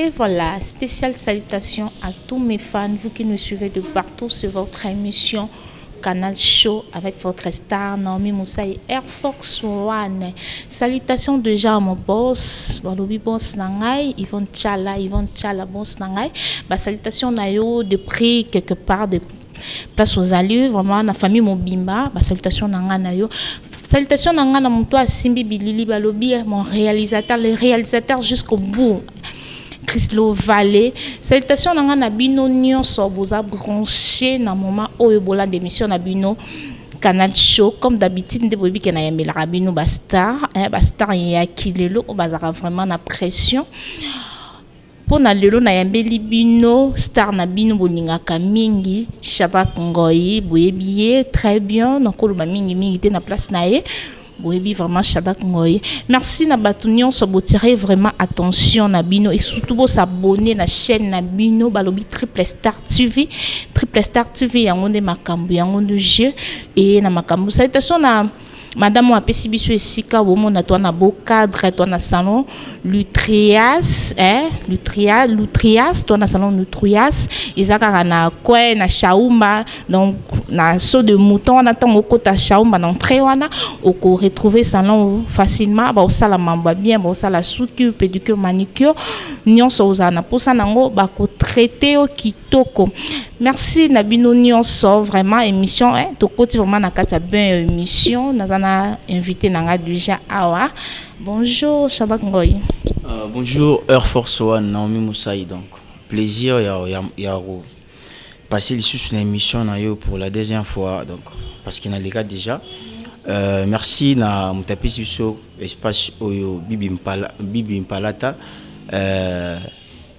Et voilà, spéciale salutation à tous mes fans, vous qui nous suivez de partout sur votre émission Canal Show avec votre star Naomi Moussa et Air Force One. Salutations déjà à mon boss, Balobi boss Nangai, Yvonne Tchala boss Nangai. Salutations Nayo de près quelque part de place aux allures, vraiment la famille Mobimba. Salutations Nanga Nayo. Salutations Nanga Namuto Simbi Bilili Balobi, mon réalisateur, le réalisateur jusqu'au bout. Chrislo Vallée. Salutations à Nabino Nyonso boza branché na moment où ebola d'émission Nabino Canal Show comme d'habitude de bobi que na yambela Rabino Bastar Bastar ya kilelo bazara vraiment na pression pour na lelo na yambeli bino star na bino bolingaka mingi Shabak Ngoyi boyebiye très bien na koloba mingi te na place na ye. Oui, vraiment, Shabak Ngoyi. Merci na batunion so botirer vraiment attention na bino et surtout vous s'abonner na chaîne na bino balobi Triple Star TV. Triple Star TV yango de makambu yango de jeu et na makambu. Salutation na Madame Wapesi biso esika wo mona to na beau cadre to na salon Lutrias Lutrias to na salon Lutrias izaka na kwe na shaumba donc na saut de mouton na tango kota shaumba na entrée wana oko retrouver salon facilement ba osala mamba bien ba osala soutien pédicure manicure nyonso ozana posa nango ba ko traiter o kitoko. Merci Nabino Nyonso vraiment émission to koti vraiment na kata bien émission na invité Nanga déjà awa. Bonjour Shabak Ngoyi. Bonjour Air Force One Naomi Moussa. Donc plaisir ya passer ici sur une émission pour la deuxième fois donc parce qu'il y a les gars déjà. Merci na mutapisi sur espace oyo Bibi Mpalata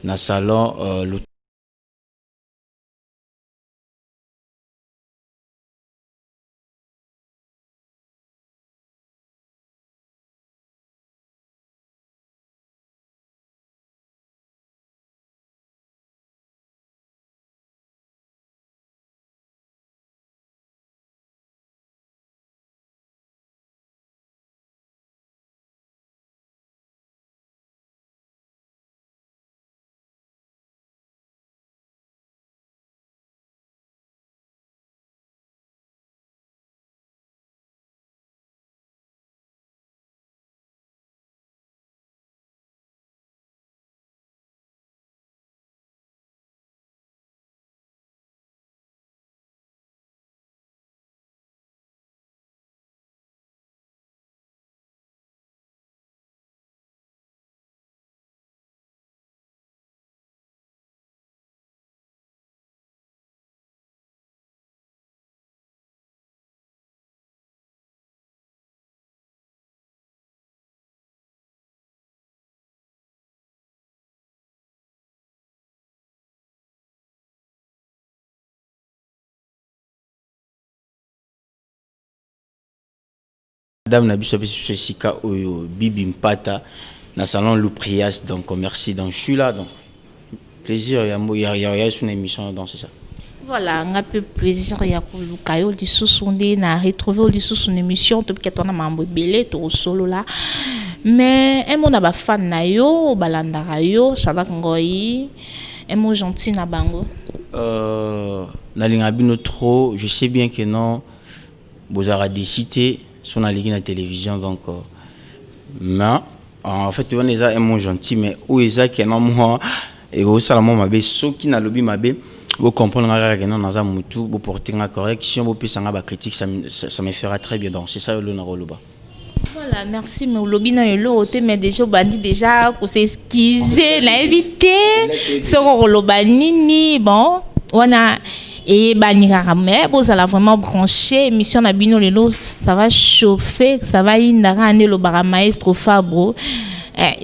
na salon Madame Nabiso Sika Oyo Bibi Mpata na salon Louprias donc merci donc je suis là donc plaisir il y a une émission donc c'est ça. Voilà, on a peu plaisir ya kulukayo di susundé na retrouver di susun émission to que tona mambo belé to solo là. Mais un mona ba fan na yo balanda yo Shabak Ngoyi un mot gentil na bango. Na linga bino trop, je sais bien que non bozara décidé sur la ligue de la télévision donc mais en fait on est un mot gentil mais où est qui non moi et au salamon mabe ceux qui n'a lobby mabe vous comprendre que non dans un mutu vous porter une correction vous puissiez avoir critique ça me fera très bien donc c'est ça le naroloba. Voilà, merci mais au lobby dans le lot mais déjà bandi déjà qu'on s'excuser l'invité sur lobby bon on a et mais vous allez vraiment brancher émission na bino lelo ça va chauffer ça va indara ane le bara maestro Fabro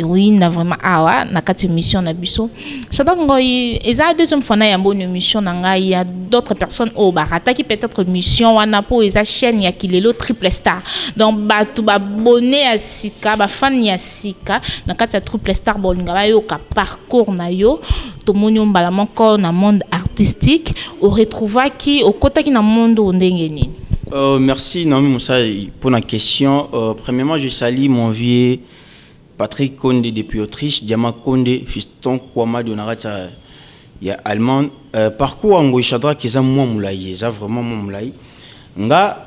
oui na vraiment awa na quatre émission na biso Shabak Ngoyi eza deuxième fois na ya bonne émission na ngai il y a d'autres personnes au barata qui peut-être émission wana po eza chaîne ya kilelo Triple Star donc batu ba abonné à sika ba fan ya sika na kati ya Triple Star bolinga ba yo ka parcours na yo to moni mbala moko na monde artistique au retrouva qui au côté qui na monde ndenge nini. Merci Naomi Moussa pour la question. Premièrement je salue mon vieux Patrick Konde depuis Autriche, Diama Konde, Fiston Kwama de Narata, il y a Allemand. Parcours en Goïchadra qui est moi moulaï, c'est vraiment mon moulaï. Nga,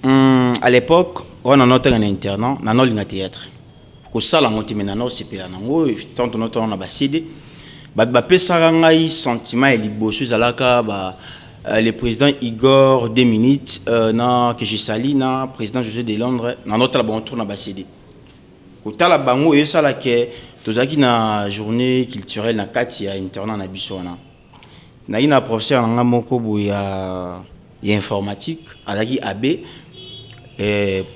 à l'époque, on a noté un internat, on a noté un théâtre. Ko sala ngoti menano sepela nango, tant on a bassédé. Ba pesa ngai sentiment et liboso zalaka ba le président Igor 2 minutes na que je sali na président José de Londres na notre bon tour na bassédé. Kotala bango et ça là que tozaki na journée culturelle na kati ya internat na biso wana. Na ina professeur nga moko boya informatique alaki AB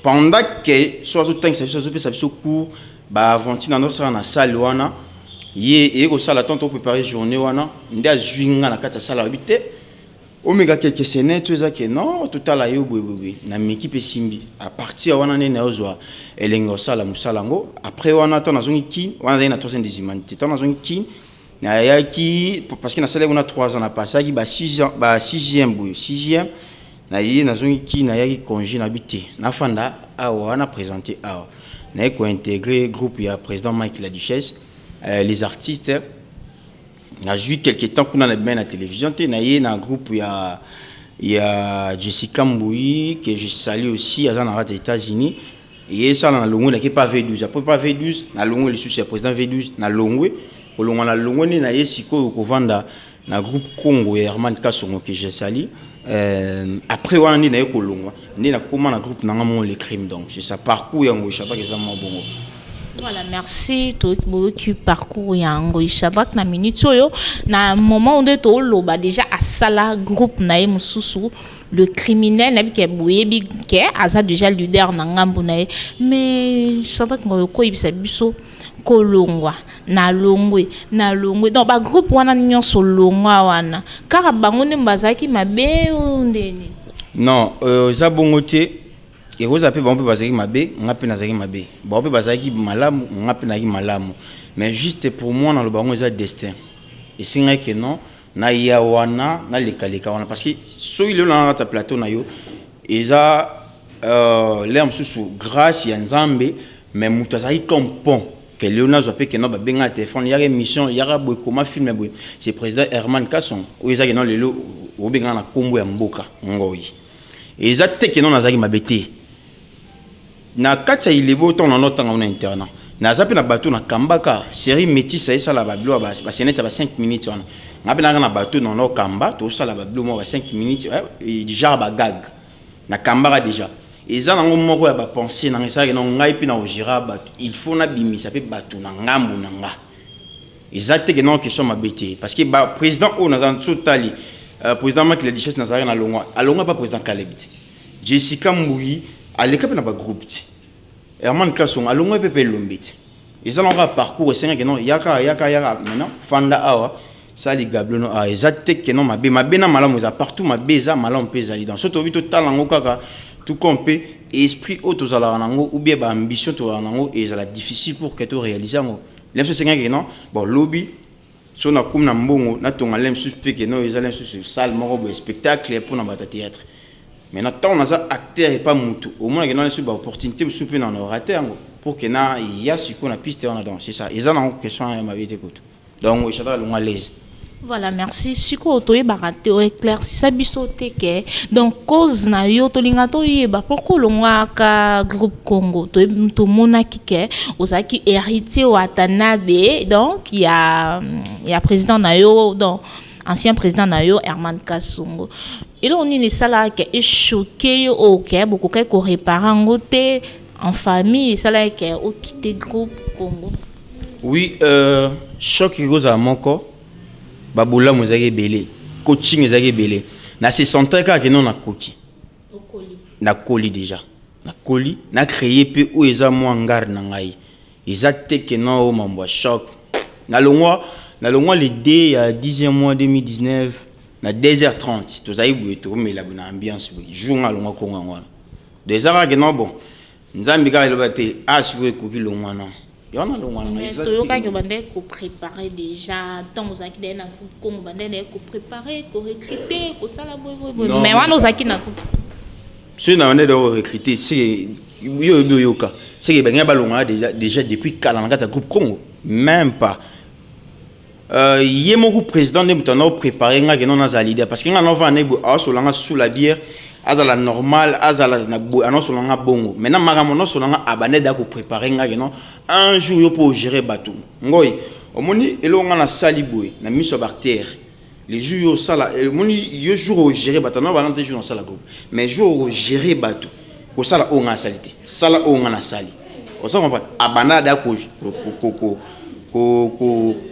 pendant que soit au temps ça biso cours ba aventure na notre na salle wana ye ko sala tant on préparer journée wana ndia zwinga na kati ya salle habité omega quelques semaines tu ça que non total ayo bwe na équipe simbi à partir wana ne na ozwa elengo sala musalango après wana to na zongi kin wana na troisième des humanités to na zongi kin na yaki parce que na sala wana 3 ans na passé ki ba 6 ans ba 6e boy 6e na yé na zongi kin na yaki congé na habité na fanda a wana présenté a na ko intégrer groupe ya président Mike la Duchesse les artistes. Na joué quelques temps qu'on a bien la télévision, na yé na groupe il y a Jessica Mboui que je salue aussi à les États-Unis et ça na longo qui pas V12 après pas V12 na longo le sous président V12 na longo au longo na longo ni na yé siko ko vanda na groupe Congo et Herman Kasongo que je salue après on ni na yé ko longo ni na comment na groupe na ngamo les crimes donc c'est ça parcours yango je sais pas que ça m'a bon. Voilà, merci. Tu parcours yango Shadrack na minute yo na moment où to loba déjà à sala groupe na mususu le criminel na bike boyebi ke aza déjà leader na ngambu na mais Shadrack ngo ko ibisa biso kolongwa na longwe donc ba groupe wana nyonso longwa wana kaka bango ne mbazaki mabe ndeni non za bongote et vous appelez bon peu bazaki mabe ngape nazaki mabe bon peu bazaki malamu ngape naki malamu mais juste pour moi dans le bango ça destin et c'est vrai que non na yawana na lekaleka wana parce que so il est là dans plateau na yo et ça l'air sous grâce ya nzambe mais mutazaki comme pont que Léonard Zopé que non ba benga téléphone il y a une mission il y a boy comment filmer boy c'est président Herman Kasson ou ça que non lelo o benga na kombo ya mboka ngoi et ça te que non nazaki mabete na katsa ilebo ton na temps on internat na zapi na bateau na kambaka série métis ça la bablo ba seneta ba 5 minutes on ngapi na bateau na kamba to ça la bablo mo ba 5 minutes déjà ba gag na kambaka déjà et ça nango moko ya ba penser na ça que non ngai pi na ojira ba il faut na bimisa pe bateau na ngambu na nga exacte que non question mabete parce que ba président o na zanso tali président Macky la Duchesse na zara na longwa alongwa pas président Caleb Jessica Mboui à l'équipe na ba groupe Herman Kasson alongo pepe lombete et ça n'aura parcours c'est que non yaka maintenant fanda awa ça les gablono a exacte que non mabe na malamu za partout mabe za malamu pesa li dans soto bito talango kaka tout compé esprit auto za la nango ou bien ba ambition to nango et ça la difficile pour que tu réaliser ngo l'impression c'est que non bon lobby so na kum na mbongo na tonga lem suspect que non ils allaient sur salle moko spectacle pour na bata théâtre. Maintenant, tant on a acteur et pas moutou. Au moins, il y a une opportunité de souper dans l'orateur pour qu'il y ait ce qu'on a piste en dedans. C'est ça. Ils ont une question à ma vie d'écoute. Donc, je suis à l'aise. Voilà, merci. Si vous avez baraté au éclair, si ça bisoté que donc cause na yo to lingato yeba pourquoi l'onga groupe Congo to mona kike osaki héritier au Watanabe donc il y a président na yo donc ancien président na yo Herman Kasongo. Et là, on est ça là qui est choqué, ok, beaucoup qui réparent côté en famille, ça là qui est au quitter groupe Congo. Oui, choc qui goes à mon corps, baboula mozage belé, coaching mozage belé. Na se sentait que non na koki. Na koli déjà, na koli, na créé pe où eza mo ngar na ngai. Exacte que non au mambo choc. Na longwa le dé à 10e mois 2019. Na 2h30 to zayi bué to mais la bonne ambiance oui journal longa ko ngwana déjà que non bon nzambi ka elobate aswe ko ki longwana yona longwana exact to yoka ke bande ko préparer déjà tant ozaki na ko bande ko préparer ko recruter ko sala boy mais wana ozaki na ko ce na bande de recruter c'est yoka c'est que ben balonga déjà depuis Kalangata groupe Congo même pas yemo président de mutana préparer nga non na leader parce que nga no va nebo asolanga sous la bière azala normal azala na asolanga bongo maintenant magamo no solanga abane da ko préparer nga non un jour yo pour gérer bateau ngoy omoni elonga na saliboy na miso bactère les jours yo sala omoni yo jour au gérer bateau na balante jour na sala groupe mais jour au gérer bateau ko sala o nga salité sala o nga na sali on s'en comprend abana da ko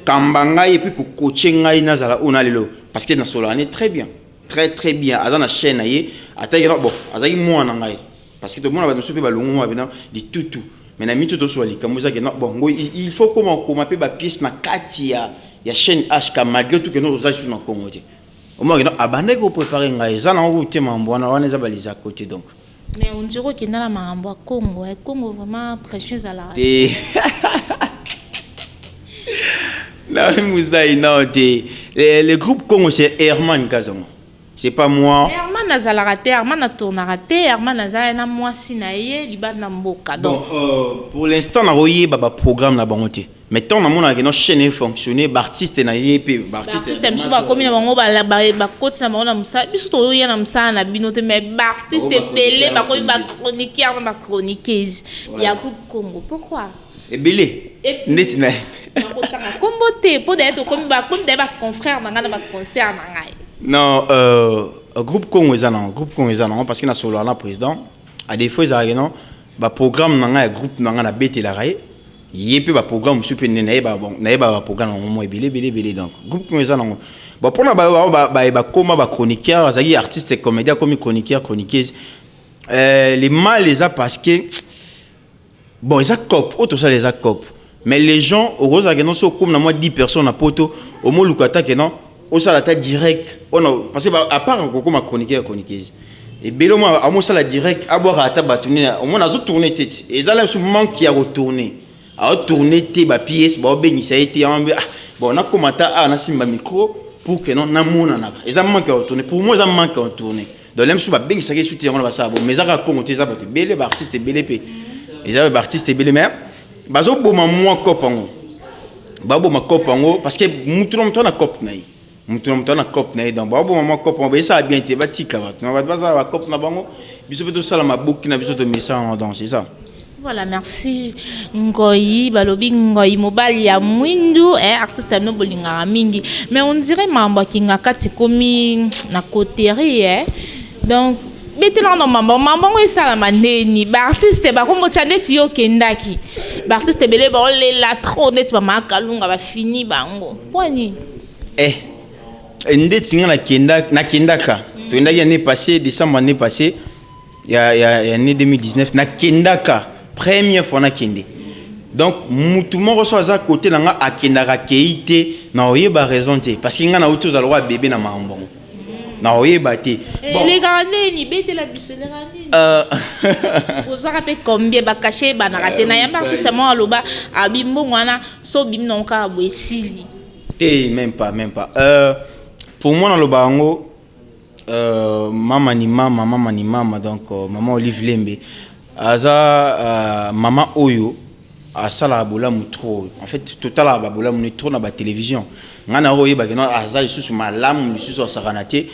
kambanga et puis ko coachinga ina zala ona lelo parce que na solane très bien très bien azana chaîne aye atayira bon azaki mwana ngai parce que tout le monde va nous souper balongo moi bina di tout mais na mito to swali kamuza ke bon il faut comment pe ba pièce na kati ya chaîne HK malgré tout que nous osage sur na Congo te au moins non abande ko préparer ngai zana ngo tema mbwana wana za baliza côté donc mais on dirait qu'il na la mambo Congo et Congo vraiment précieuse à la le groupe Congo c'est Herman Kazongo. C'est pas moi. Herman Nazala raté, Herman a tourné raté, Herman Nazala na moi sinaye, liba na mboka. Donc pour l'instant on a voyé baba programme na bangoté. Mais tant na mona que nos chaîne fonctionner, artiste na yé pe artiste. Artiste mso ba komi na bango ba koti na bango na musa, biso to ya na musa na binote mais artiste belé ba komi ba chroniqueur na chroniqueuse. Ya groupe Congo. Pourquoi? Et belé. Netina. Comboté pour d'être comme ba confrère na ba concert na ngai. Non, groupe Congo ezana parce que na solo na président à des fois ça non ba programme na ngai groupe na ngai na bete la raye yépe ba programme super na ba programme mo belé donc groupe Congo ezana ba pour na ba koma ba chroniqueur azaki artiste comédien comme chroniqueur chroniqueuse les mal les a parce que bon ils a cop auto ça les a cop mais les gens heureusement que non so comme na moi 10 personnes à poto au mo lukata que non au ça la tête direct on a parce que à part encore ma chroniqueuse et belo moi à moi ça la direct à boire à ta batouner au moins azo tourner tête et ça là ce moment qui a retourné a retourner té ba pièce ba bengi ça été bon on a commenté à na simba micro pour que non na mona na et ça manque à retourner pour moi ça manque à retourner donc l'aime sous ba bengi ça qui soutient on va ça bon mais ça a commenté ça parce que belé ba artiste belé pe et ça ba artiste belé mais bazo boma moi copango babo ma copango parce que mutuno na cop naï mutuno na cop naï donc babo ma copango ça a bien été batika on va baza la cop na bango biso peut ça la maboki na biso to misa en danse c'est ça. Voilà, merci Ngoyi balobi Ngoyi mobali ya mwindu artiste no bolinga mingi mais on dirait mambo kinga kati komi na coterie donc betela no mambo ngo esala maneni ba artiste ba kombo chaneti yo kendaki ba artiste belé ba la trop net ba makalunga ba fini bango poni ndeti nga na kendaka to ndaki année passée décembre année passée il y a année 2019 na kendaka première fois na kende donc mutu mo reçoit za côté na nga akendaka keite na oyeba raison te parce que nga na auto za loi bébé na mambo na oyeba te bon les gardés ni bête la biche les gardés vous avez combien ba caché ba na raté na ya artiste mo aloba abimbo mwana so bim non ka bwesili te même pas pour moi dans le bango maman ni mama donc maman Olive Lembe aza maman oyo asala bola mutro en fait total ba bola mutro na ba télévision ngana oyeba que non aza lisusu malamu lisusu saranate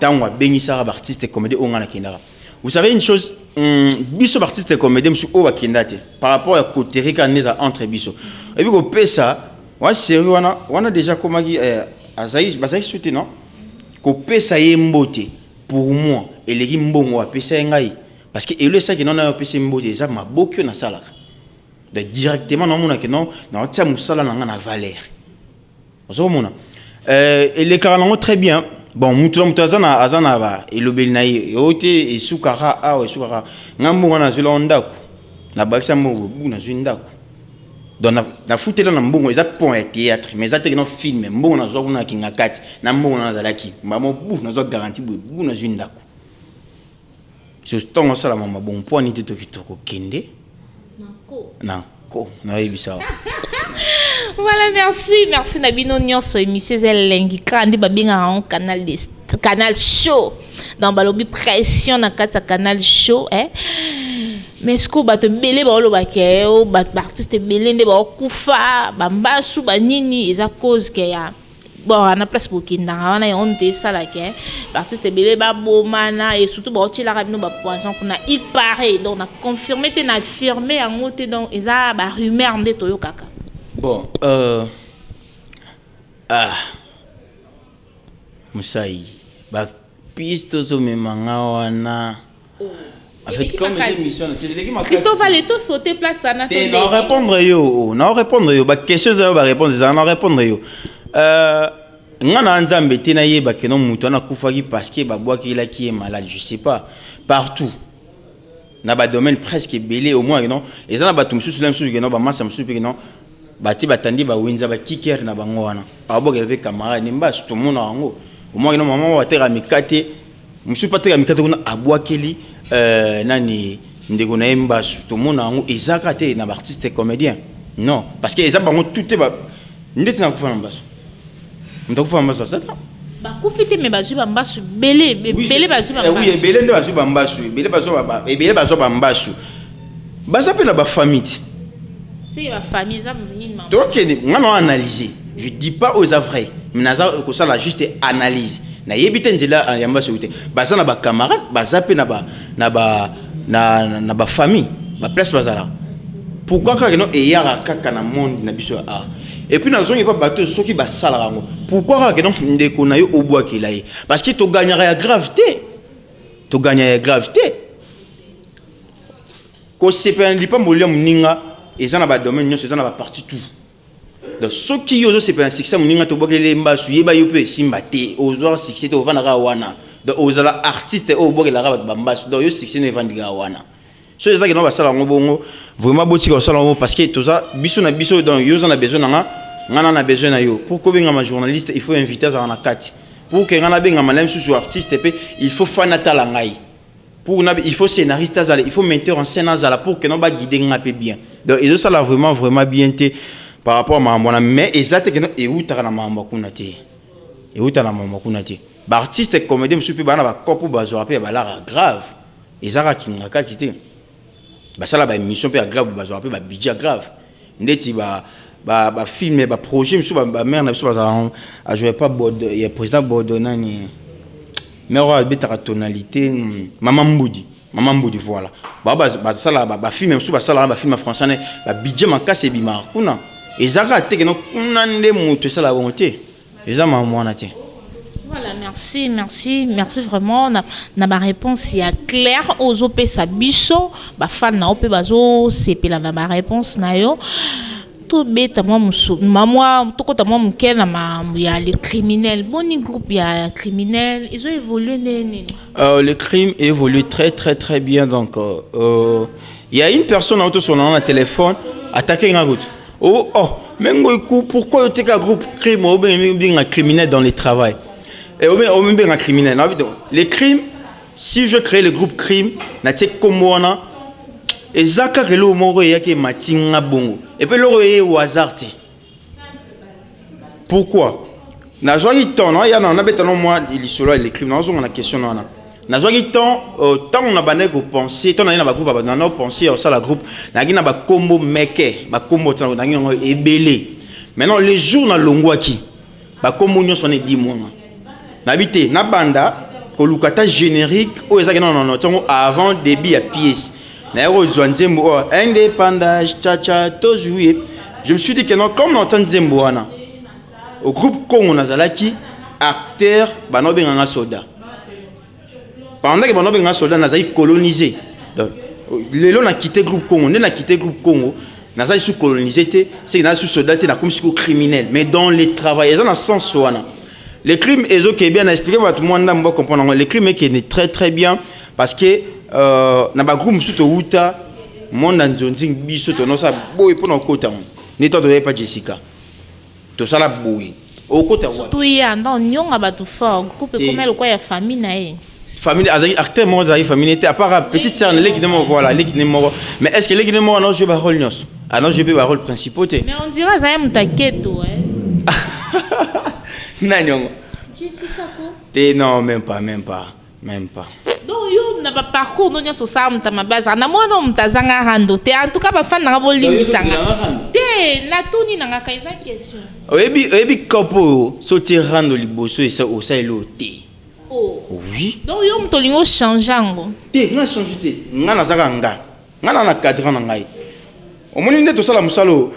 tango bengisa ba artiste comédien ongana kindara. Vous savez une chose biso ba artiste comédien musu o ba kindate par rapport à côté rikaneza entre biso et puis ko pesa wa sérieux wana déjà komaki azaïs bazai souté non ko pesa yembote pour moi et les mbongo a pesa ngai parce que ele ça que non na pesa mbote ça ma bokyo na sala de directement non mona que non na tia musala na na valeur ozo mona et les carans très bien bon mutazana azana ba elobeli na yote esukara esukara ngambo na zela ndako na bakisa mbongo bu na zwindako donc na futela na mbongo eza point ya théâtre mais ça te no film mbongo na zo na kinga kati na mbongo na zalaki mamo bu na zo garantie bu na zwindako so tongo sala mama bon point ni to kitoko kende nako na yebisa. Voilà, merci Nabino Nyonso émission Zelengi kandi babinga en canal show dans balobi pression na kata canal show mais ce que bato belé ba oloba ke o ba artiste belé nde ba okufa ba mbasu ba nini eza cause ke ya bon ana place pour kinda wana ya on te sala ke artiste belé ba bomana et surtout ba otila ka bino ba poison kuna il paraît donc na confirmer te na affirmer en ngote donc eza ba rumeur nde toyo kaka bon Moussaï ba piste zo memanga wana en fait comme les émissions Christophe allait tout sauter place ça na te non répondre yo ba question za ba répondre ça non répondre yo ngana nzambe te na yeba ke non mutu na kufaki parce que ba bois qui est malade je sais pas partout na ba domaine presque belé au moins non et ça na ba tumsu sulam su que non ba massa musu que non ba ti batandi ba winza ba kicker na bango wana abo ke camarade nimba tout monde ngo au moins non maman wa tera mikate musu pas tera mikate kuna abwakeli nani ndeko na mbasu tout monde ngo ezaka te na ba artiste comédien non parce que ezaba ngo tout est ba ndeti na kufa na mbasu ndakufa mbasu ça ba kufite me bazu ba mbasu belé bazu ba mbasu oui belé nde bazu ba mbasu belé bazu ba mbasu baza pe na ba famille c'est la famille ça nini maman donc on a analysé je dis aux vrai mais naza ko ça la juste analyse na yebite nzela ya mbasu ute baza na ba camarade baza pe na ba famille ba place bazala pourquoi quand non et yara kaka na monde na biso art et puis na zongi pas bateau soki ba sala rango pourquoi quand non ndeko na yo obwa kilaye parce que to gagnera ya gravité ko sependi pas molia muninga eza na ba domaine nyonso eza na ba partie tout donc soki yo zo sependi succès muninga to bokele mbasu yeba yo pe simba te ozo succès to vana ka wana donc ozala artiste o bokela ka ba mbasu donc yo succès ne vandiga wana so eza ke no ba sala ngo bongo vraiment boti ko sala ngo parce que toza biso na biso donc yo za na besoin ngana na besoin na yo pour ko benga ma journaliste il faut inviter za na kati pour que ngana benga ma sur artiste pe il faut fanata la ngai pour il faut scénariste azala il faut metteur en scène azala pour que no ba guider ngapé bien donc ils ça là vraiment bien te par rapport à ma mais exact que no e uta na mama kuna te ba artiste comédien monsieur pe bana ba kopo ba zo rapé ba la grave ezaka kinga kati te ba sala ba émission pe grave ba zo rapé ba budget grave ndeti ba film ba projet monsieur ba mère na biso ba a jouer pas Bordeaux il y a président Bordeaux nani mais on a beta tonalité maman Mboudi voilà ba sala ba film monsieur ba sala ba film français ba budget makase bimar kuna ezaka te que no kuna nde mutu sala bonté eza maman na te. Voilà, merci vraiment. Na ma réponse il y a clair aux opé sabiso, ba fan na opé bazo sepela na ma réponse na yo. Tout bête moi musu. Maman tout côté moi mken na ma il y a les criminels. Boni groupe il y a criminels, ils ont évolué le crime évolue très bien donc il y a une personne auto sur le téléphone attaquer une route. Oh mengo pourquoi tu as groupe crime ou bien criminel dans le travail? Et au même bien un criminel. Les crimes, si je crée le groupe crime, n'attends comme moi, et Zaka que l'eau moro et que matinga bongo. Et puis l'eau est au hasard. Pourquoi? Na joie temps, il y a un abétanon moi il solo les crimes. On a une question non. Na joie temps, tant on a bané ko penser, tant on a un groupe on a pensé au ça la groupe, na gina ba combo meke, ba combo tant na gina ebelé. Maintenant les jours na longwa ki, ba combo nyo sonné 10 mois. N'habité na banda kolukata générique o ezaki non tongo avant début à pièce na ero zwanzembo indépendance cha to jouer je me suis dit que non comme on entend nzembo wana au groupe Congo nazalaki acteur banobe nganga soda pendant que banobe nganga soda nazali colonisé donc lelo na quitté groupe Congo na quitté groupe Congo nazali sous colonisé c'est na sous soda te na comme sous criminel mais dans les travail ils ont un sens wana. Les crimes, ils ont bien expliqué, tout le monde va comprendre. Les crimes qui est très bien parce que na ba groupe surtout uta monde en zonzing biso to no sa boy pour nos côté ni to de pas Jessica to ça la boy au côté wa tout y a dans nyonga ba tout fort groupe comme le quoi ya famille na e famille azali acteur mo azali famille était à part petite sœur les qui ne voilà les qui ne mais est-ce que les qui ne non je ba rôle nyos ah non je peux ba rôle principal mais on dirait ça aime taqueto Nanyongo. Jessica quoi? Non, même pas. Même pas. Donc yo na ba parcours no nyoso sa mta mabaza na mwana mta zanga rando te en tout cas ba fan na bolimbisanga te na tuni na ngaka eza question Oyebi kopo so ti rando liboso esa osaelo te. Oh oui. Donc yo mto lingo changeango te nga change te nga na zaka nga na cadre na ngai omoni nde to sala musalo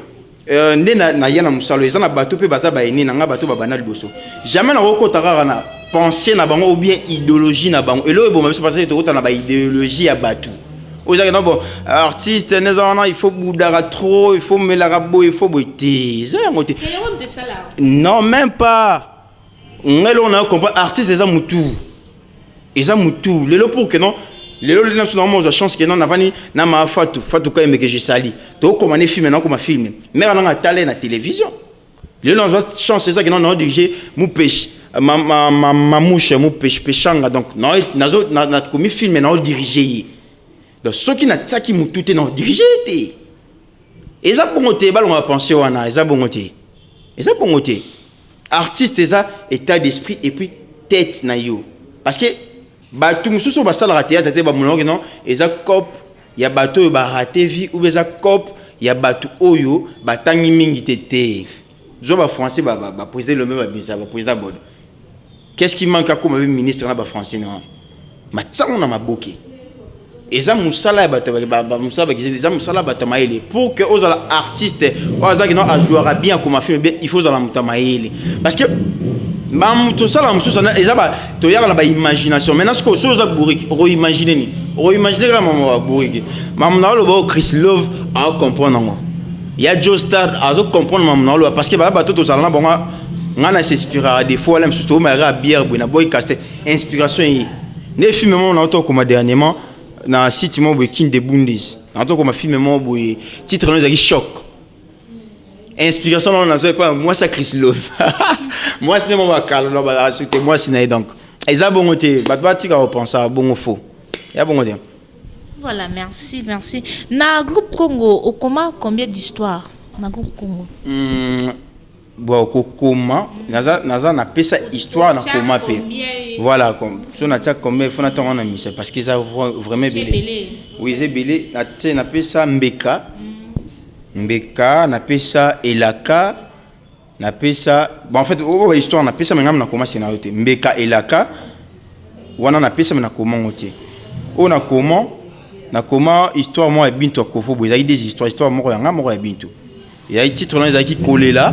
nde na yana musalo eza na bato pe baza ba eni na nga bato babana liboso jamais na kokota kaka na penser na bango ou bien idéologie na bango elo bon même parce que to na ba idéologie ya bato ozaka na bon artiste nezana il faut boudara trop il faut melara bo il faut boiter ça yango te non même pas ngelo na comprendre artiste eza mutu lelo pour que non lelo lena suna mo za chance que non navani na ma fatu ka emeke je sali to komane film na koma film mais na tale na télévision lelo na chance ça que non diriger mu pêche ma mouche mu pêchanga donc na komi film na diriger donc ceux qui na tsaki mutu te na diriger te eza bongo te balon va penser wana eza bongo te artiste eza état d'esprit et puis tête na yo parce que bato mususu basala théâtre te ba monoko non eza cop ya bato yo ba raté vie ou eza cop ya bato oyo batangi mingi te zo ba français ba président le même ba président bod qu'est-ce qui manque comme ministre na ba français non matsango na maboke eza musala ya bato ba musala ba eza musala bato maele pour que ozala artiste oza non a jouera bien comme film bien il faut ozala mutamaele parce que tout ça là mususu na eza ba to yaka na ba imagination maintenant ce que so za bourrique reimaginer ni reimaginer ka mama bourrique mama na lo ba Chris Love a comprendre ngo ya Joe Star a comprendre mama na lo parce que ba to ça na bonga ngana s'inspira des fois là mususu to ma bière bona boy casté inspiration yi ne film mo na to comme dernièrement na site mo boy King de Bundes na to comme film mo boy titre no ezaki choc inspiration non na pas moi ça Chris Love moi c'est mon vocal là ba ajouter moi c'est donc eza bongo te ba tika repenser bongo faux ya bongo te voilà merci na groupe Congo au comment combien d'histoires na groupe Congo bon comment naza na pesa histoire na comment pe voilà comme so na tia combien faut na temps na mise parce que ça vraiment belé oui c'est belé na pesa Mbeka na pesa Elaka na pesa bon en fait histoire na pesa ngam na comment scénario te Mbeka Elaka wana na pesa na comment ngote o na comment histoire moi bintu akofo bo ezali des histoire moko yanga moko ya bintu ya titre na ezali kolela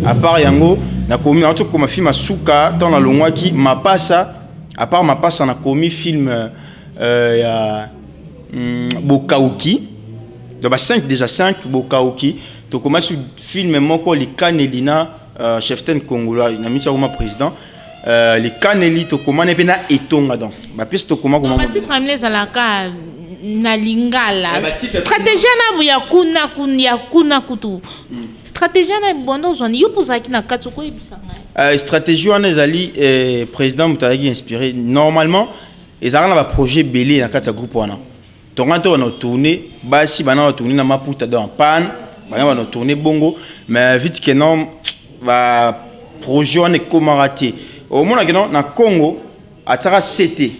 à part yango na komi en tout comme film asuka dans la longwa qui mapasa à part mapasa na komi film ya Bokauki donc 5 déjà 5 Bokauki to commence sur film moko li Kanelina cheftain congolais na miti comme président les Kaneli to comment pe na etonga donc ba piste to comment ba titre amles alaka na lingala stratégie na ya kuna kutu stratégie na bondo zoni yo pozaki na katoko ebisanga stratégie wana ezali président mutaki inspiré normalement ezala na projet belé na kata groupe wana tonganto wana tourner basi bana tourner na maputa dans pan bana tourner bongo mais vite que non va projet wana comment rater au monde que non na Congo ataka CT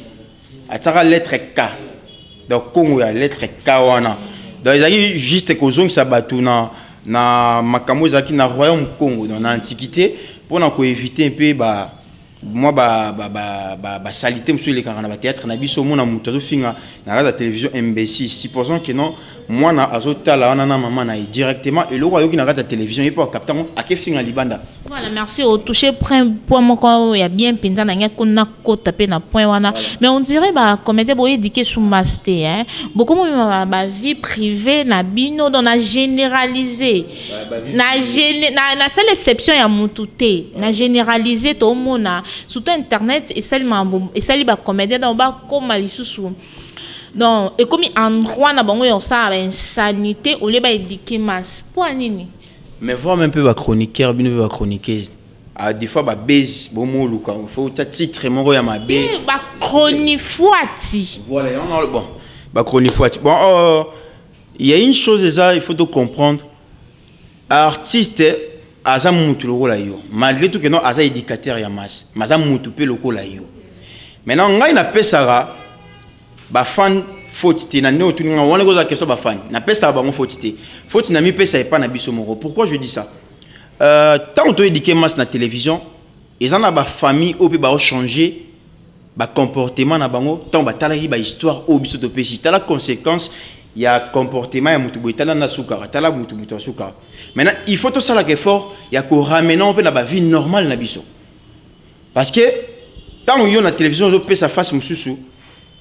ataka lettre K donc Congo ya lettre K wana donc ezali juste kozongi sa batuna na makambo ezaki na royaume Congo dans l'antiquité pour na ko éviter un peu moi salité monsieur les carana théâtre na biso mona muto finga na la télévision MBC supposons que non moi na azota la na maman na directement et le roi yoki na la télévision et pas capter à ke finga libanda voilà merci au toucher point moko ya bien pinza na ngako na ko taper na point wana mais on dirait comédien boye éduqué sous master hein beaucoup ma vie privée na bino dans na généraliser na seule exception ya mututé na généraliser to mona surtout internet et celle ba comédien dans ba comme lisusu donc et comme endroit na bango yo ça insanité au lieu ba éduquer masse pour nini mais voir un peu ba chroniqueur bino ba chroniqueuse a des fois ba base bomo luka faut ta titre moko ya mabe ba chronifuati voilà on a bon ba chronifuati bon il y a une chose ça il faut de comprendre artiste aza mutu lokola yo malgré tout que non aza éducateur ya masse maza mutu pe lokola yo Maintenant, ngai na pesara ba fan faute te na neo tuninga wana goza question ba fan. Na pesara ba ngo faute te. Faute na mi pesa pas na biso moko. Pourquoi je dis ça? Tant on éduqué masse na télévision, ils en a ba famille au ba changer ba comportement na bango, tant ba talaki ba histoire au biso to pesi. Ta la conséquence il y a comportement ya mutu boy tala na sukara, tala mutu sukara. Maintenant, il faut tout ça là effort, il y a ko ramener un peu na ba vie normale na biso. Parce que tant on y a na télévision, on peut sa face mususu.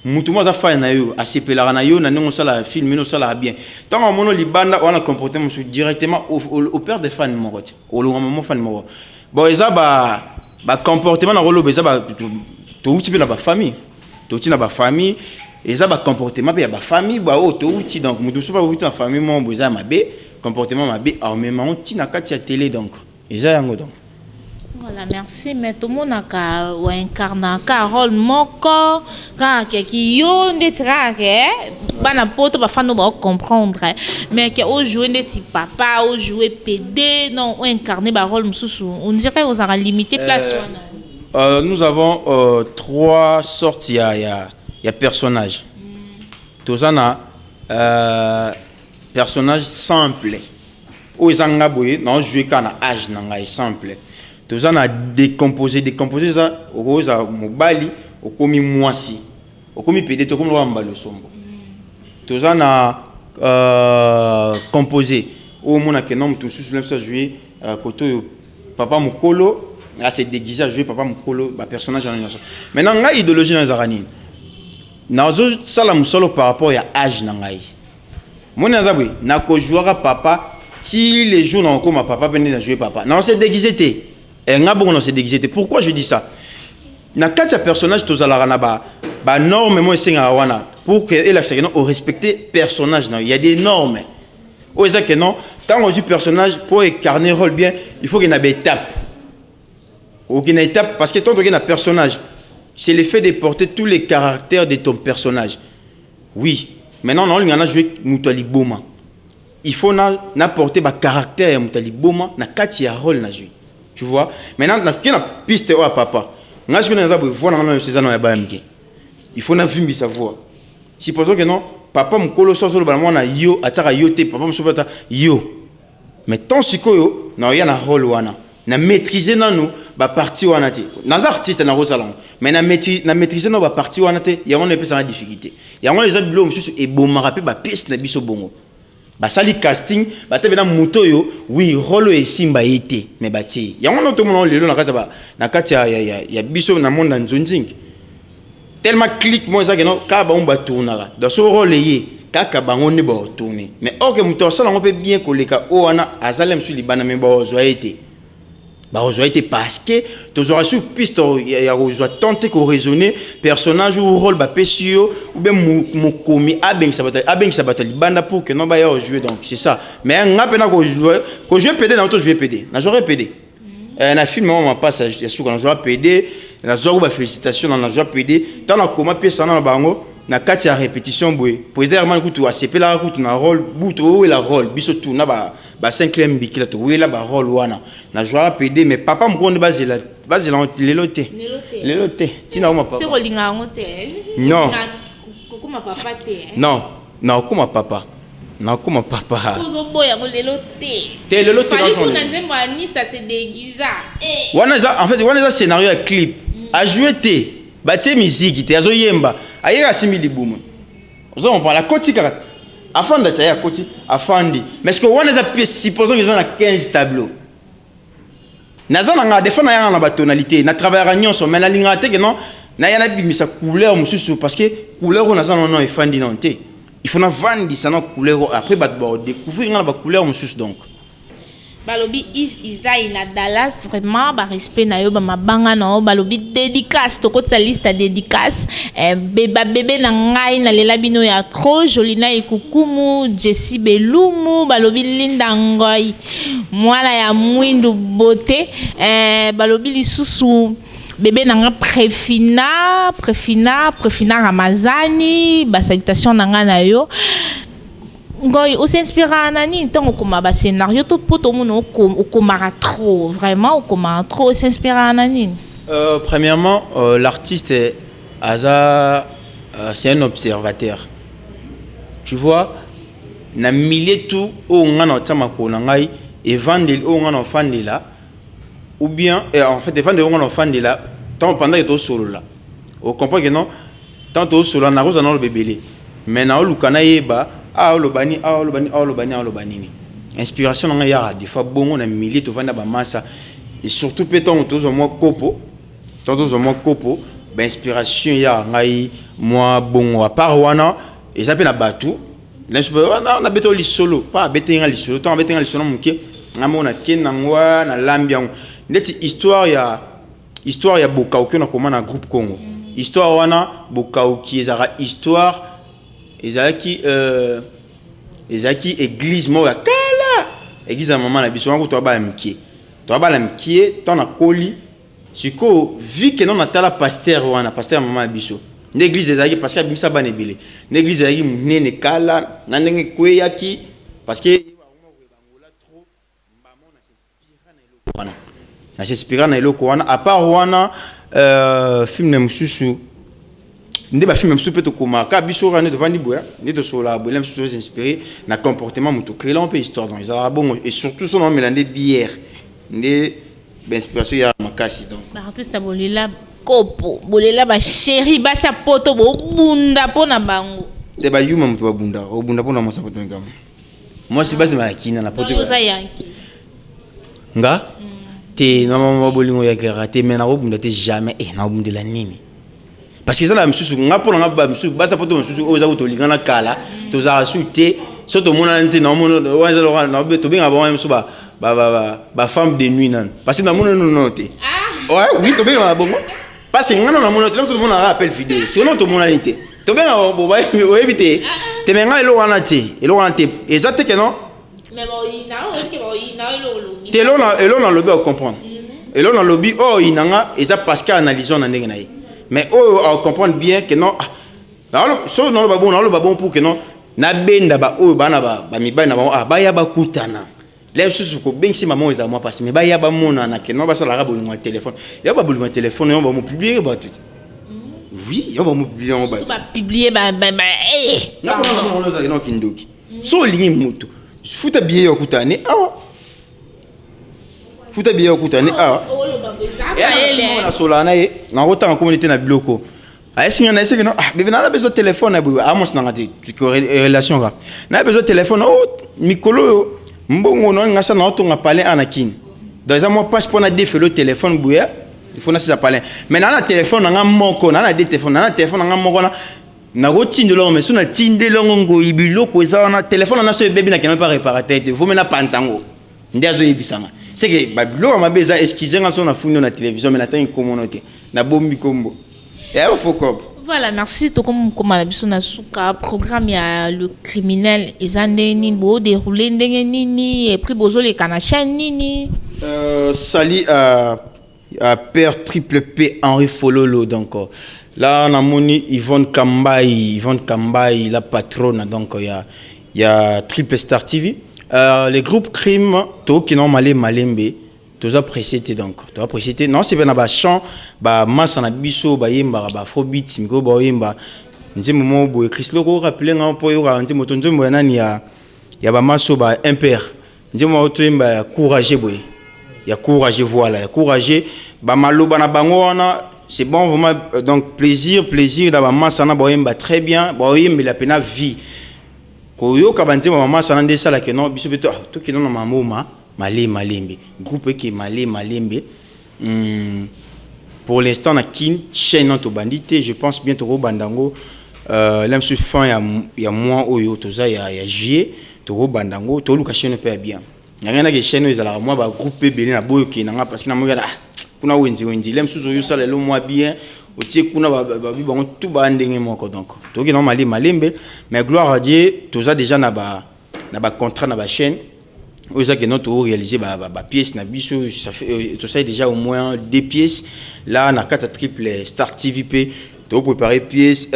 Mutu mo za fa na yo, asepela na yo na non ça la film, non ça la bien. Tant on mono libanda on a comportement mususu directement au père des fans mo rote. Au lo maman fan mo. Bon eza ba comportement na rolo beza ba to uti na ba famille. To uti na ba famille, eza ba comportement pe ya ba famille ba o to uti donc mutu so ba uti na famille mo beza mabe, comportement mabe en même temps ti na kati ya télé donc. Eza yango donc. Voilà, merci. Mais tout le monde a incarné un rôle moko, qui yo ndetira ke bana poto ba fano ba comprendre. Mais que au jouer ndeti papa, au jouer PD, non, on incarner ba rôle mususu. On dirait aux a limité place nous avons 3 sortes il y a personnages. Tozana personnage simple. O izanga boye non jouer kana âge nanga simple. Tous on a décomposé ça rose à mobali au komi moisi au komi pédé to comme le sombo tous on a composé au mona que nom tout sous le jouer côté papa mukolo là c'est déguisé à jouer papa mukolo ba personnage en innocent maintenant nga idéologie dans zarani nazo sala musolo par rapport à âge nangai mona zabwe na ko jouera papa si les jours na ko ma papa venir jouer papa non c'est déguisé té et on s'est déguisé. Pourquoi je dis ça? Na quatre personnages tous à la ba norme moi c'est wana pour que et la au respecter personnage il y a des normes. Au que non tant on dit personnage pour incarner rôle bien il faut qu'il y ait une étape. Aucune étape parce que tant qu'il y a un personnage c'est le fait de porter tous les caractères de ton personnage. Oui, maintenant non il y en a joué Moutali Boma. Il faut n'apporter ba caractère Moutali Boma na quatre rôle na joué. Tu vois maintenant la piste au papa nga ce que nous avons voir dans ces années il faut na vimbi sa voix supposons que non papa mukolo so solo bana na yo ataka yo te papa muso bata yo mais tant sikoyo na ya na rôle wana na maîtriser nanu ba partie wana te na artiste na rosalon mais na maîtriser no ba partie wana te ya on peut sans difficulté ya on les autres blocs mususu e bomara pe ba piste na biso bongo. Basali casting bate bena moto yo oui rôle et simba été mais bati ya ngona to mono lelo na kati ba na kati ya biso na monde nzonzing tellement clic moi ça que non ka ba on ba tournera dans ce rôle yé kaka bango ne ba tourner mais or que moto ça on peut bien koleka o wana azalem su libana mais ba ozoa été ba ozoa été parce que tu auras sur piste ya ozoa tenter ko raisonner personnage ou rôle ba pesio ou bien mokomi abeng sabata libanda pour que non ba ya jouer donc c'est ça mais ngapena ko jouer PD na auto jouer PD na jouer PD na film on passe ya sur na jouer PD na jouer ba félicitations na jouer PD tant na koma pièce na bango na kati ya répétition boy président man kutu asepela kutu na rôle buto la rôle biso tout na ba 5e bikila to wela ba rôle wana na jouer PD mais papa mkonde bazela lelote tina ma papa c'est rolinga ngote non kokoma papa te non kokoma papa na kuma papa ozoboya ngo lelote lelote fallait qu'on ait mani ça se déguisa wana en fait wana scénario à clip a jouer te batie musique te azo yemba ayeka simili bumu ozo on parle la koti kaka afanda taya koti afandi mais ce que wana za pièce supposons qu'ils ont 15 tableaux nazana nga défendre yana na tonalité na travailler nyonso mais na linga te que non na yana bimisa couleur mususu parce que couleur on nazana non efandi non te il faut na vandi ça na couleur après ba découvrir na ba couleur mususu donc balobi if Isaïe na Dallas vraiment ba respect na yo ba mabanga na yo balobi dédicace to kotsa liste à dédicace bébé na ngai na lela bino ya trop jolina ikukumu Jessie Belumu balobi linda ngoi mwana ya mwindu beauté balobi lisusu bébé nanga préfina Ramazani ba salutation nanga na yo ngoy on s'inspire à nini tant comme ba scénario tout pour tout monde au comara trop vraiment au comara trop s'inspire à nini premièrement l'artiste c'est un observateur. Tu vois, na millier tout au ngana tsamako na ngai et vendre au ngana fande là ou bien en fait vendre au ngana fande là tant pendant que to solo là. On comprend que non tant to solo na roza na le bébélé. Mais na olukana yeba olobani ni. Inspiration na ya des fois bongo na millier to vanda ba massa et surtout péton to zo mo kopo. Tant zo mo kopo, ben inspiration ya ngai moi bongo à part wana et ça peut na batu. On a beto li solo, pas beto li solo, tant beto li solo muke, ngamona ken nangwa na lambiang. Ndeti histoire ya Bokauki na koma na groupe Congo. Histoire wana Bokauki ezara histoire ezaki église mo ya kala. Église ya maman na biso ngo to ba mkie. To ba la mkie, to na koli. Siko vu que non atala pasteur wana, pasteur maman na biso. L'église ezaki parce que abimisa ba nebele. L'église ezaki nene kala na ndenge kweyaki parce que trop mbamo na s'inspira na eloko wana à part wana film na mususu nde ba film mususu peut koma ka biso rane devant boya ne to sola bola mususu inspiré na comportement mutu créer un peu histoire dans les arabes et surtout son nom mélanger bière nde inspiration ya makasi donc artiste bolila kopo bolela ba chéri ba sa poto bo bunda pona bango de ba yuma mutu ba bunda o bunda pona mo sa poto ngam moi c'est basi makina na poto nga te normalement bolingo ya karaté mais na bunda te jamais na bunda la nini parce que ça la msusu nga pona nga ba msusu ba sa poto msusu o za ko tolinga na kala to za suite soto mona nte na mona wa za lo na be to binga ba msusu ba femme de nuit nan parce que na mona non te ouais oui to binga na bongo parce que ngana na mona te tout le monde rappelle vidéo sinon to mona nte to binga bo ba éviter te menga elo wana te exact que non mais bon il na lo te elo na lobby à comprendre elo na lobby inanga eza parce que analysons na ndenge na ye mais à comprendre bien que non so non le babon pour que non na benda ba bana ba mibali na ba ya ba kutana les choses ko bengsi maman eza moi parce mais ba ya ba mona na que non ba sala rabo mo téléphone ya ba bolu téléphone on va mo publier ba tout oui on va mo publier on ba publier ba non kindoki so lingi mutu futa biye yo kutane na solana ye na rota en communauté na biloko ayesinga na eseke no bébé na besoin téléphone na boy amos na ngati relation ga na besoin téléphone mikolo mbongo no ngasa na otonga parler anakin dans ça moi passe pour na défelo téléphone boya il faut na ça parler mais na téléphone na moko na des téléphone na téléphone na moko na rotinde longo mais sona tinde longo ngo ibiloko eza na téléphone na so bébé na kena pas réparateur il faut mena pantango ndiazo yebisanga c'est que babilo mabeza excuser nga so na fundo na télévision mais na tan communauté na bombi kombo et faut cop. Voilà, merci. Tout comme la biso na suka programme ya le criminel ezande ni bo déroulé ndenge nini et puis bozo le kana chaîne nini. Sali à père triple P Henri Fololo donc là on a moni Yvonne Kambaï la patronne donc il y a Triple Star TV les groupes crime to qui non malembe tous appréciés donc tu apprécié non c'est bien ba chant ba massa na biso ba yemba ba afrobeat miko ba yemba nzembo mo bo Chris Loko rappeler nga po yo garanti moto nzembo nani ya ba maso ba impair nzembo to yemba courageux boy ya courageux voilà ya courageux ba maloba na bango wana c'est bon vraiment donc plaisir da ba massa na ba yemba très bien ba yemba la pena vie koyo ka banzembo ba massa na ndesa la que non biso beto to ki non na mamoma Malembe groupe qui Malembe pour l'instant na kin chaîne to bandité je pense bientôt au bandango l'âme sur fin il y a mois oyo toza ya juillet to bandango to luka chaîne peut bien ngana ke chaîne ezala moi ba groupe belé na boyo ki nanga parce que na mo ya kuna wenzi l'âme sur yo sala le mois bien otie kuna ba bango tout ba ndenge moko donc to ki non Malembe mais gloire à Dieu toza déjà na ba contrat na ba chaîne. Aux que nous réalisé ma pièce na biso ça fait tout ça déjà au moins 2 pièces là na 4 triple Star TVP tu préparer pièce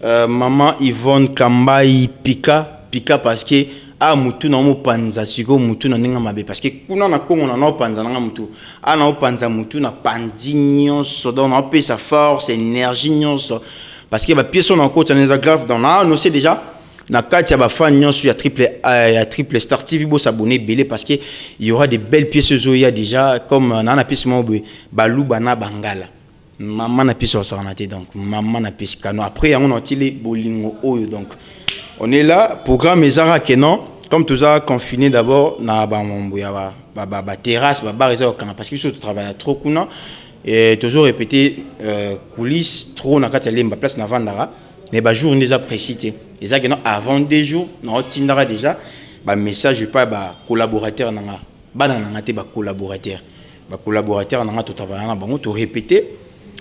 maman Yvonne Kambaï Pika parce que a mutu na mo panza siko mutu na ninga mabe parce que kuna na kongo na no panza na mutu a na panza mutu na pandinyo so donc on peut sa force énergie nyonso parce que ba pièce on encore ça les aggrave dans là on sait déjà na katia ba fan nyonso ya triple star TV bo s'abonner belé parce que il y aura des belles pièces zo ya déjà comme na pièce mo balou bana bangala maman na pièce ça na donc maman na pièce kano après on a tilé bolingo oyo donc on est là programme ezara que non comme tout ça confiné d'abord na ba momboya ba terrasse ba bar ezara parce que surtout travaille trop kuna et toujours répéter coulisses trop na katia lemba place na vandara mais ba jour déjà précité et ça que non avant des jours na tindara déjà ba message pas ba collaborateur nanga bana nanga te ba collaborateur nanga tout travailler na bango to répéter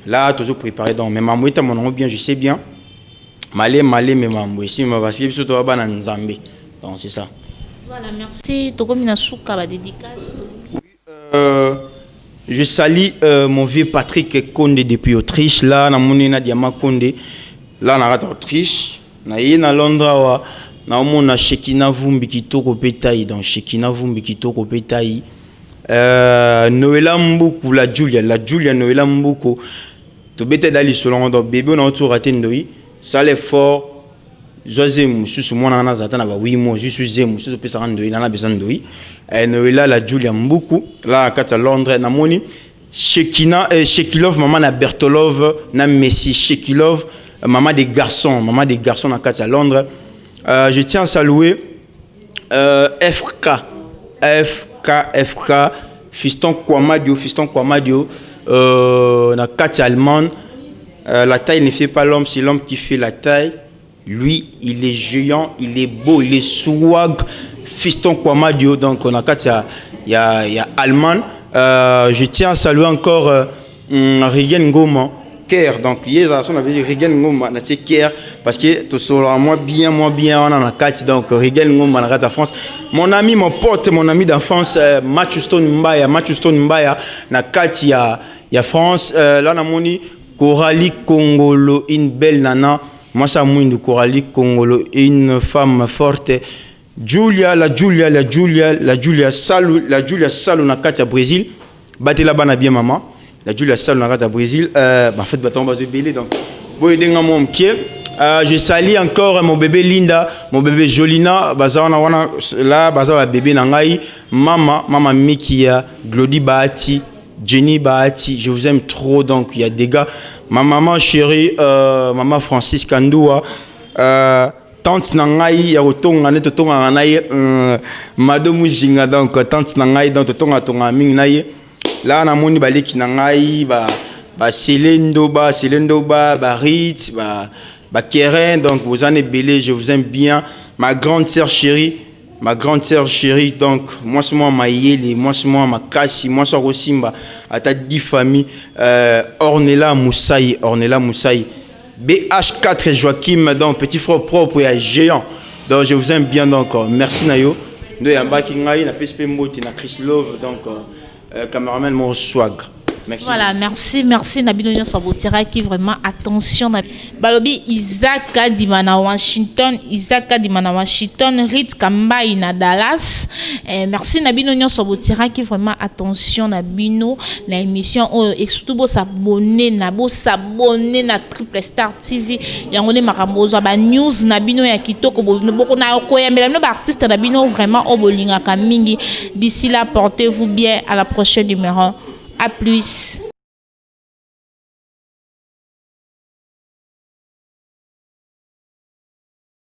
là toujours préparé donc mais mambo eta mon bien je sais bien malé mais mambo ici ma parce que surtout bana nzambe donc c'est ça voilà merci tokomina suka ba dédicace je salue mon vieux Patrick Konde depuis Autriche là na monina diama Konde là na rata Autriche na yina Londres wa na mona Shekina Vumbi kitoko petayi donc Shekina Vumbi kitoko petayi Noëlla Mbuku la Julia Noëlla Mbuku to bete dali selon donc bébé on a tout raté ndoi ça l'effort Zoazem sous moi na zata na ba 8 mois juste zem sous pesa ndoi na besoin ndoi Noëlla la Julia Mbuku là à Londres na moni Shekina Shekilov maman na Bertolov na Messi Shekilov maman des garçons na à Londres je tiens à saluer FK Fiston Kwamadio na Katia allemande la taille ne fait pas l'homme, c'est l'homme qui fait la taille. Lui il est géant, il est beau, il est swag. Fiston Kwamadio donc on a Katia il y a allemand. Je tiens à saluer encore Regen Ngoma Ker donc hier on avait dit Regen Ngoma na Ker parce que tout sur moi bien on a Katia donc Regen Ngoma na France. Mon ami, mon pote, mon ami d'enfance, Mathieu Stone Mbaya, na Katia, il y a France, là, na moni, Coralie Congolo, une belle nana, moi, ça mouine de Coralie Congolo, une femme forte, la Julia Salou, na Katia, Brésil, battez là-bas, na bien maman, la Julia Salou, na Katia, Brésil, en fait, bâton, bas belé, donc, boy, denga mon pied. Je salue encore mon bébé Linda, mon bébé Jolina, là, bébé Nangai, maman Mikia, Glody Bahati, Jenny Bahati, je vous aime trop, donc il y a des gars. Ma maman chérie, maman Francis Kandoua, tante Nangai, Yarotonga, Netotonga Nanaye, Madame Jinga, donc tante Nangai, donc Totonga Tonga Ming Naye. Là, on a mon baliki Nangai, Selendo, Ritz, Keren, donc vous en êtes belé, je vous aime bien. Ma grande sœur chérie, donc moi c'est moi Maïeli, moi c'est moi Makasi, moi c'est Rosimba, à ta 10 familles, Ornella Moussaï, BH4 Joachim, donc petit frère propre et géant. Donc je vous aime bien, donc merci Nayo. Nous yamba kingai na PSP Moti na Chris Love, donc cameraman mon swag. Merci. Voilà, merci Nabino Sabotira qui vraiment attention Balobi Isaac Dimana Washington, Rit Kambai na Dallas. Merci Nabino Sabotira qui vraiment attention Nabino la émission et surtout s'abonner na Triple Star TV. Yangone makambozo ba news Nabino ya kitoko boko na koyambela no artiste Nabino vraiment obolinga kamingi. D'ici là, portez-vous bien, à la prochaine numéro. À plus.